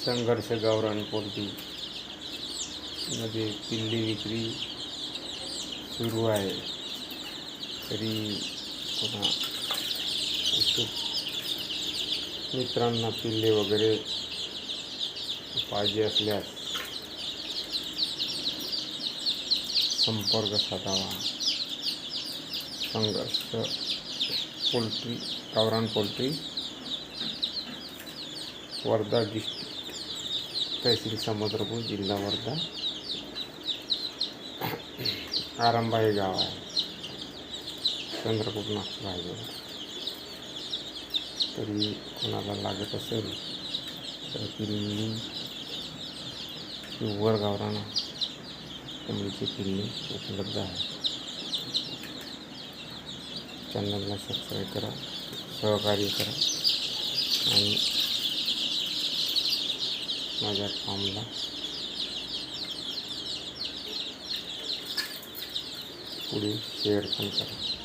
संघर्ष गावरान पोल्ट्री मध्ये पिल्ली विक्री सुरू आहे. तरी पुन्हा उत्सुक मित्रांना पिल्ले वगैरे पाहिजे असल्यास संपर्क साधावा. संघर्ष पोल्ट्री गावरान पोल्ट्री, वर्धा डिस्ट्रिक्ट, तहसील समुद्रपूर, जिल्हा वर्धा. आरंभा हे गाव आहे, चंद्रपूर नागपूर हायवेवर. तरी कोणाला लागत असेल तर पिल्ली प्युअर गावरान कोंबडीची पिल्ली उपलब्ध आहे. चॅनलला सबस्क्राईब करा, सहकार्य करा आणि माझ्या फार्मला पुढे शेअर पण करा.